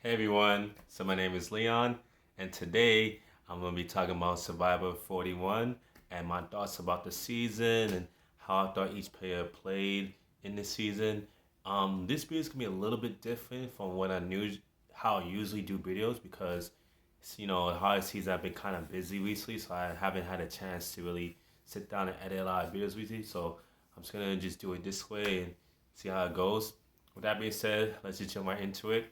Hey everyone, so my name is Leon, and today I'm going to be talking about Survivor 41 and my thoughts about the season and how I thought each player played in the season. This video is going to be a little bit different from what I knew, how I usually do videos because, the holiday season I've been kind of busy recently, so I haven't had a chance to really sit down and edit a lot of videos recently. So I'm just going to just do it this way and see how it goes. With that being said, let's just jump right into it.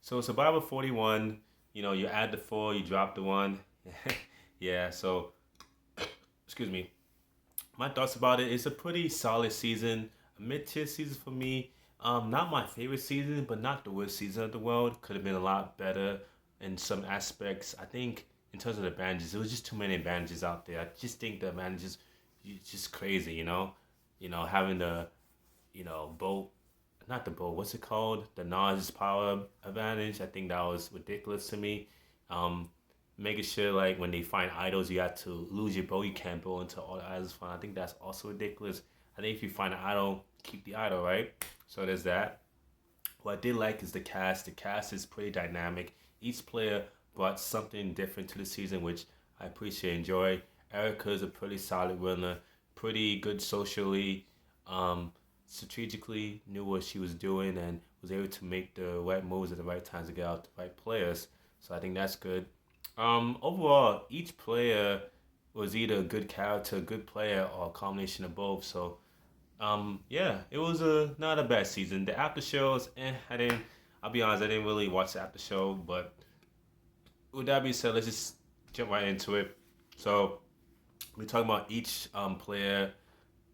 So Survivor 41, you add the four, you drop the one. Yeah, so excuse me. My thoughts about it, it's a pretty solid season, a mid-tier season for me. Not my favorite season, but not the worst season of the world. Could have been a lot better in some aspects. I think in terms of the advantages, there was just too many advantages out there. I just think the advantages, just crazy, having the boat, not the boat, what's it called? The Nas power advantage. I think that was ridiculous to me. Um, Making sure like when they find idols, you have to lose your bow. You can't bow until all the idols find. I think that's also ridiculous. I think if you find an idol, keep the idol, right? So there's that. What I did like is the cast. The cast is pretty dynamic. Each player brought something different to the season, which I appreciate and enjoy. Erica is a pretty solid winner, pretty good socially, um, strategically knew what she was doing and was able to make the right moves at the right times to get out the right players. So I think that's good. Overall, each player was either a good character, a good player, or a combination of both. So yeah, it was a not a bad season. The after shows, I didn't. I'll be honest, I didn't really watch the after show. But with that being said, let's just jump right into it. So we talk about each player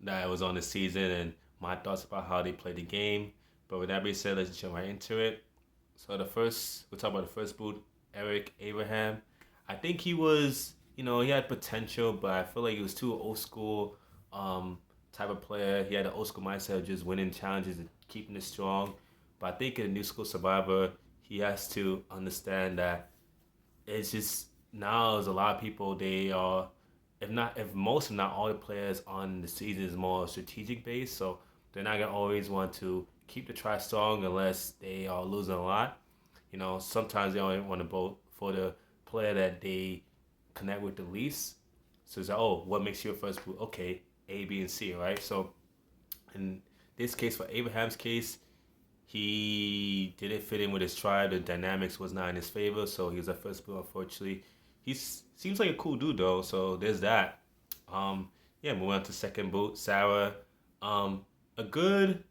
that was on the season and my thoughts about how they played the game. But with that being said, let's jump right into it. So we'll talk about the first boot, Eric Abraham. I think he was, he had potential, but I feel like he was too old school type of player. He had an old school mindset of just winning challenges and keeping it strong. But I think in a new school survivor, he has to understand that it's just now there's a lot of people they are if most if not all the players on the season is more strategic based, so they're not gonna always want to keep the try strong unless they are losing a lot. Sometimes they only want to vote for the player that they connect with the least. So it's like, oh, what makes you a first boot? Okay, A, B, and C, right? So in this case, for Abraham's case, he didn't fit in with his tribe. The dynamics was not in his favor, so he was a first boot. Unfortunately, he seems like a cool dude though. So there's that. Yeah, moving on to second boot, Sarah. A good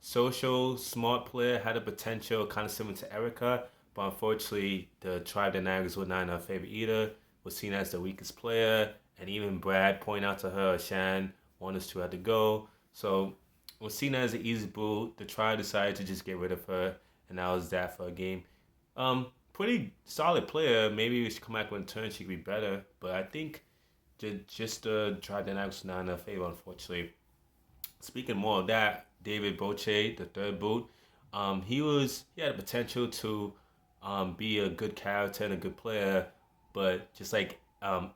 social, smart player, had a potential kind of similar to Erica, but unfortunately, the tribe dynamics were not in her favor either. Was seen as the weakest player, and even Brad pointed out to her, Shan, one of us two had to go. So was seen as an easy boot. The tribe decided to just get rid of her, and that was that for a game. Pretty solid player. Maybe we should come back when turn she could be better, but I think just the tribe dynamics were not in her favor, unfortunately. Speaking more of that, David Boche, the third boot, he had the potential to be a good character and a good player, but just like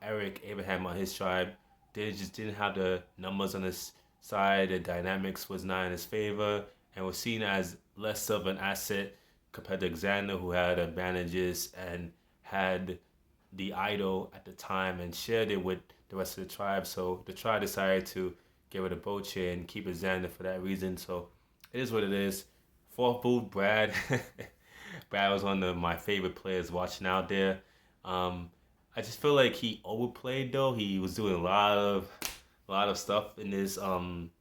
Eric Abraham on his tribe, they just didn't have the numbers on his side. The dynamics was not in his favor, and was seen as less of an asset compared to Xander, who had advantages and had the idol at the time and shared it with the rest of the tribe. So the tribe decided to get rid of Boche and keep it Xander for that reason. So it is what it is. Fourth boot, Brad. Brad was one of my favorite players watching out there. I just feel like he overplayed though. He was doing a lot of stuff in his 3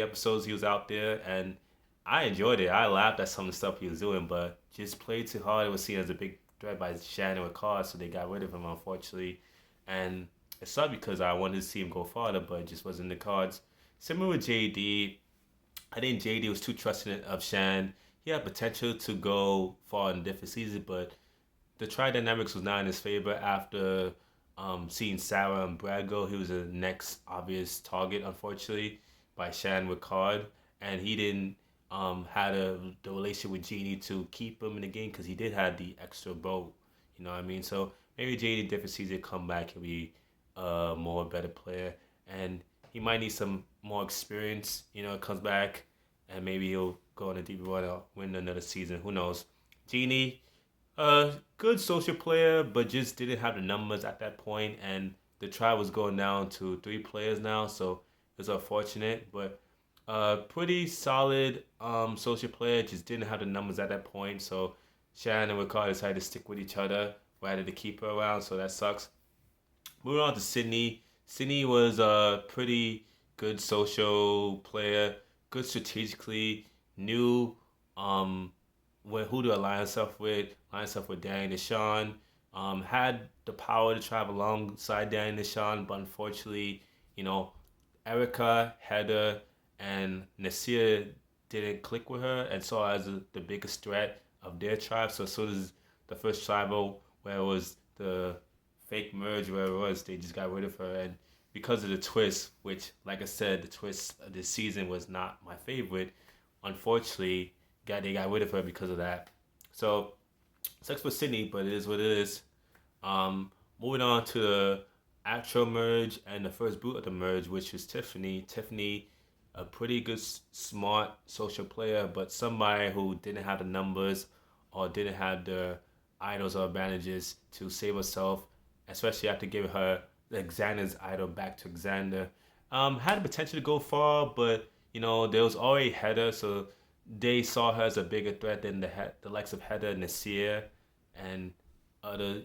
episodes he was out there, and I enjoyed it. I laughed at some of the stuff he was doing, but just played too hard. It was seen as a big threat by Shannon with cards, so they got rid of him unfortunately. And it sucked because I wanted to see him go farther, but it just wasn't in the cards. Similar with JD, I think JD was too trusting of Shan. He had potential to go far in different seasons, but the tri dynamics was not in his favor after seeing Sarah and Brad go. He was the next obvious target, unfortunately, by Shan with Card, and he didn't had the relationship with Genie to keep him in the game because he did have the extra boat. You know what I mean? So maybe JD different season come back and be a more better player, and he might need some more experience. Comes back and maybe he'll go on a deep run or win another season. Who knows? Genie, good social player, but just didn't have the numbers at that point, and the tribe was going down to 3 players now, so it's unfortunate. But pretty solid social player, just didn't have the numbers at that point. So Shan and Ricardo decided to stick with each other rather to keep her around, so that sucks. Moving on to Sydney. Sydney was a pretty good social player, good strategically, knew um who to align herself with Danny Deshawn. Had the power to travel alongside Danny Deshawn, but unfortunately, you know, Erica, Heather, and Nasir didn't click with her and saw her as the biggest threat of their tribe. So as soon as the first tribal, where it was the fake merge, where it was, they just got rid of her. And because of the twist, which, like I said, the twist of this season was not my favorite, unfortunately, they got rid of her because of that. So sucks for Sydney, but it is what it is. Moving on to the actual merge and the first boot of the merge, which was Tiffany. Tiffany, a pretty good, smart social player, but somebody who didn't have the numbers or didn't have the idols or advantages to save herself, especially after giving her Xander's idol back to Xander. Had the potential to go far, but there was already Heather, so they saw her as a bigger threat than the likes of Heather, Nasir, and other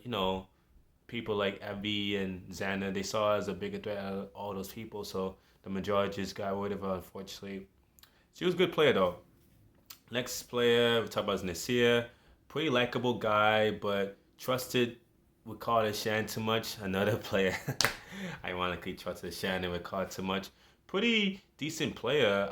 people like Abby and Xander. They saw her as a bigger threat out of all those people, so the majority just got rid of her. Unfortunately, she was a good player though. Next player we talk about is Nasir. Pretty likable guy, but trusted. We call it Shan too much. Another player, ironically trusted Shan and we call it too much. Pretty decent player.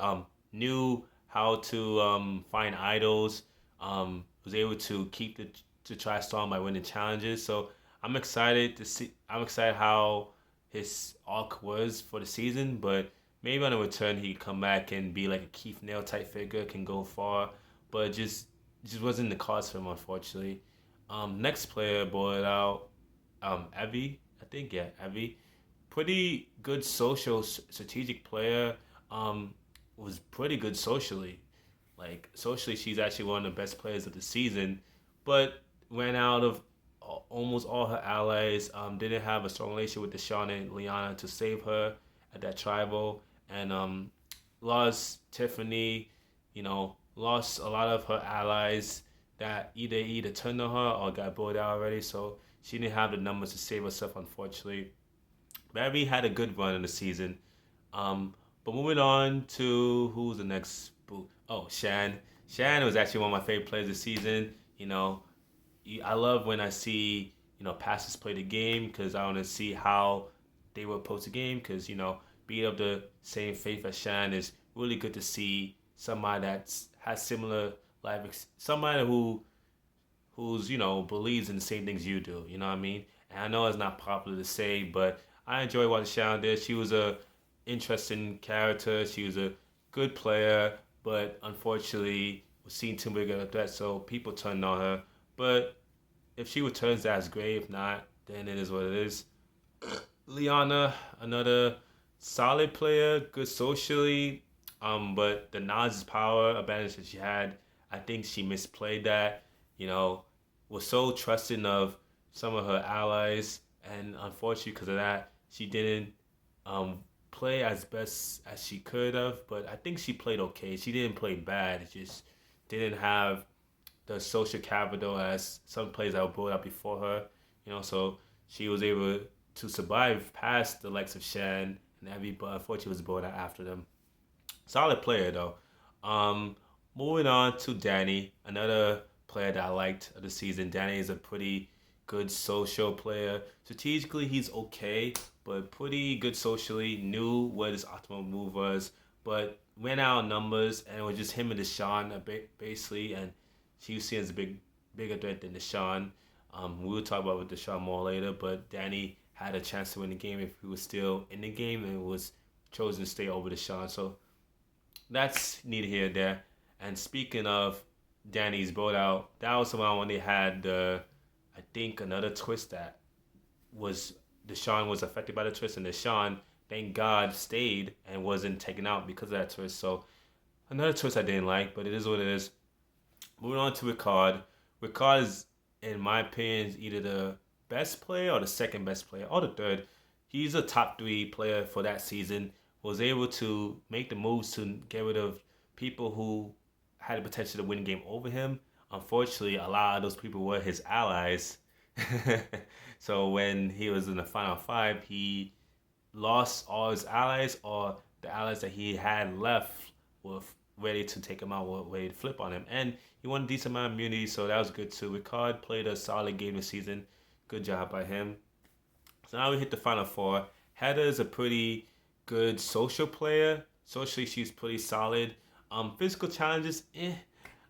Knew how to find idols. Was able to keep the try strong by winning challenges. So I'm excited to see. I'm excited how his arc was for the season, but maybe on a return he can come back and be like a Keith Nail type figure, can go far, but just wasn't in the cards for him, unfortunately. Next player boiled out, Evie, I think, yeah, Evie. Pretty good social strategic player. Um, was pretty good socially. Like socially, she's actually one of the best players of the season, but ran out of almost all her allies. Didn't have a strong relationship with Deshaun and Liana to save her at that tribal, and lost Tiffany. Lost a lot of her allies that either turned on her or got bullied out already. So she didn't have the numbers to save herself, unfortunately. Barry had a good run in the season. Um, but moving on to who's the next boot? Oh, Shan. Shan was actually one of my favorite players this season. I love when I see pastors play the game because I want to see how they will approach the game. Because being of the same faith as Shan is really good to see somebody that's has similar somebody who's believes in the same things you do. You know what I mean? And I know it's not popular to say, but I enjoy watching Shan there. She was a interesting character. She was a good player, but unfortunately was seen too big of a threat, so people turned on her. But if she returns, that's great. If not, then it is what it is. Liana, another solid player, good socially, but the Naz's power advantage that she had, I think she misplayed that. You know, was so trusting of some of her allies, and unfortunately, because of that, she didn't um, play as best as she could have. But I think she played okay. She didn't play bad. It just didn't have the social capital as some players that were brought up before her. So she was able to survive past the likes of Shan and Evie, but unfortunately was brought out after them. Solid player though. Um, Moving on to Danny, another player that I liked of the season. Danny is a pretty good social player. Strategically, he's okay, but pretty good socially. Knew what his optimal move was, but ran out of numbers, and it was just him and Deshaun basically. And she was seen as a bigger threat than Deshaun. We will talk about with Deshaun more later, but Danny had a chance to win the game if he was still in the game and was chosen to stay over Deshaun. So that's neither here nor there. And speaking of Danny's boat out, that was the one when they had I think another twist that was Deshaun was affected by the twist, and Deshaun, thank God, stayed and wasn't taken out because of that twist. So another choice I didn't like, but it is what it is. Moving on to Ricard. Ricard is, in my opinion, is either the best player or the second best player or the third. He's a top three player for that season. Was able to make the moves to get rid of people who had the potential to win the game over him. Unfortunately, a lot of those people were his allies. So when he was in the final five, he lost all his allies, or the allies that he had left were ready to take him out, were ready to flip on him. And he won a decent amount of immunity, so that was good too. Ricard played a solid game this season. Good job by him. So now we hit the final four. Heather is a pretty good social player. Socially, she's pretty solid. Physical challenges, eh.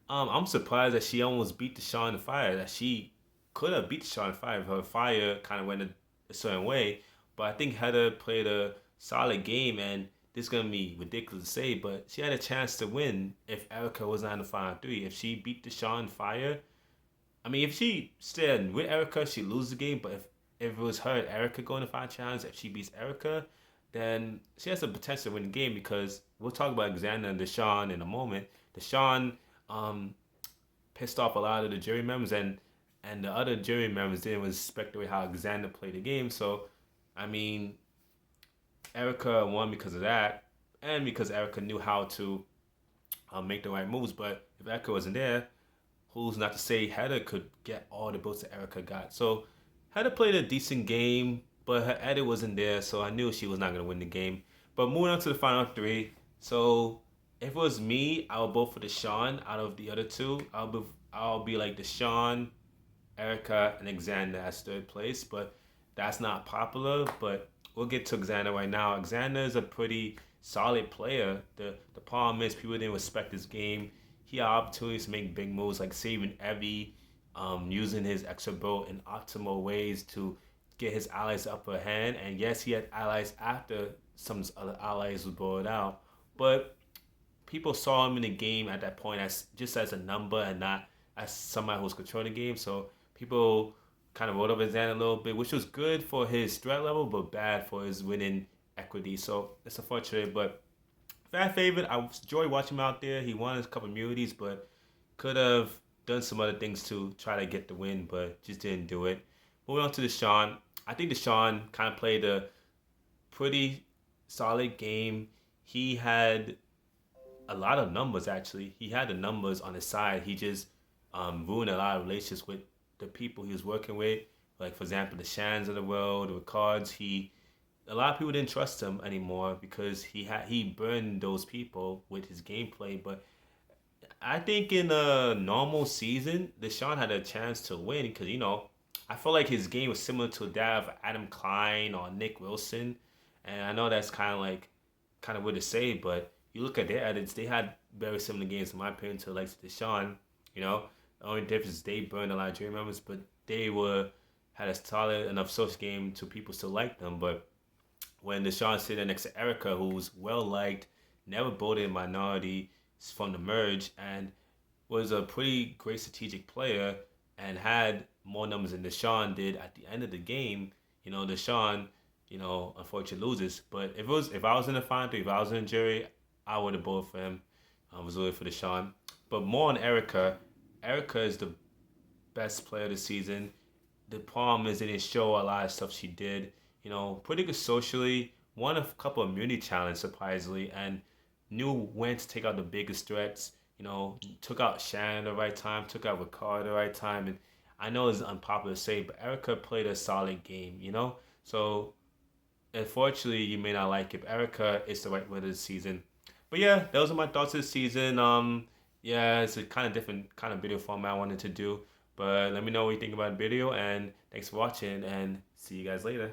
I'm surprised that she almost beat the Shaw in the fire. That she could have beat the Shaw in the fire if her fire kind of went a certain way. But I think Heather played a solid game, and this is gonna be ridiculous to say, but she had a chance to win if Erica was not in the final three. If she beat the Shaw in fire, I mean, if she stayed with Erica, she lose the game. But if it was her and Erica going to five challenge, if she beats Erica, then she has the potential to win the game because we'll talk about Alexander and Deshaun in a moment. Deshaun um, pissed off a lot of the jury members, and the other jury members didn't respect the way how Alexander played the game. So, I mean, Erica won because of that, and because Erica knew how to make the right moves. But if Erica wasn't there, who's not to say Heather could get all the votes that Erica got? So Heather played a decent game, but her edit wasn't there, so I knew she was not gonna win the game. But moving on to the final three. So if it was me, I would vote for Deshaun out of the other two. I'll be like Deshaun, Erica, and Alexander as third place, but that's not popular. But we'll get to Alexander right now. Alexander is a pretty solid player. The problem is people didn't respect his game. He had opportunities to make big moves like saving Evie, using his extra boat in optimal ways to get his allies upper hand. And yes, he had allies after some other allies was brought out, but people saw him in the game at that point as just as a number and not as somebody who was controlling the game. So people kind of wrote up his hand a little bit, which was good for his threat level, but bad for his winning equity. So it's unfortunate, but fan favorite. I enjoy watching him out there. He won a couple immunities, but could have done some other things to try to get the win, but just didn't do it. Moving on to Deshaun. I think Deshaun kind of played a pretty solid game. He had a lot of numbers actually. He had the numbers on his side. He just ruined a lot of relationships with the people he was working with. Like for example, the Shans of the world, the Ricards. A lot of people didn't trust him anymore because he burned those people with his gameplay. But I think in a normal season, Deshaun had a chance to win because I feel like his game was similar to that of Adam Klein or Nick Wilson, and I know that's kind of weird to say, but you look at their edits, they had very similar games in my opinion to like Deshaun. You know, the only difference is they burned a lot of dream members, but they were had a solid enough social game to people still like them. But when Deshaun sitting next to Erica, who's well liked, never voted in minority from the merge, and was a pretty great strategic player and had more numbers than Deshaun did at the end of the game. Deshaun, unfortunately loses. But if I was in the final three, if I was in the jury, I would have voted for him. I was voting for Deshaun. But more on Erica. Erica is the best player of the season. The problem is they didn't show a lot of stuff she did. Pretty good socially. Won a couple of immunity challenges surprisingly, and knew when to take out the biggest threats. Took out Shan at the right time, took out Ricard at the right time, and I know it's unpopular to say, but Erica played a solid game. So unfortunately, you may not like if Erica is the right winner this season. But yeah, those are my thoughts this season. Yeah, it's a kind of different kind of video format I wanted to do. But let me know what you think about the video, and thanks for watching, and see you guys later.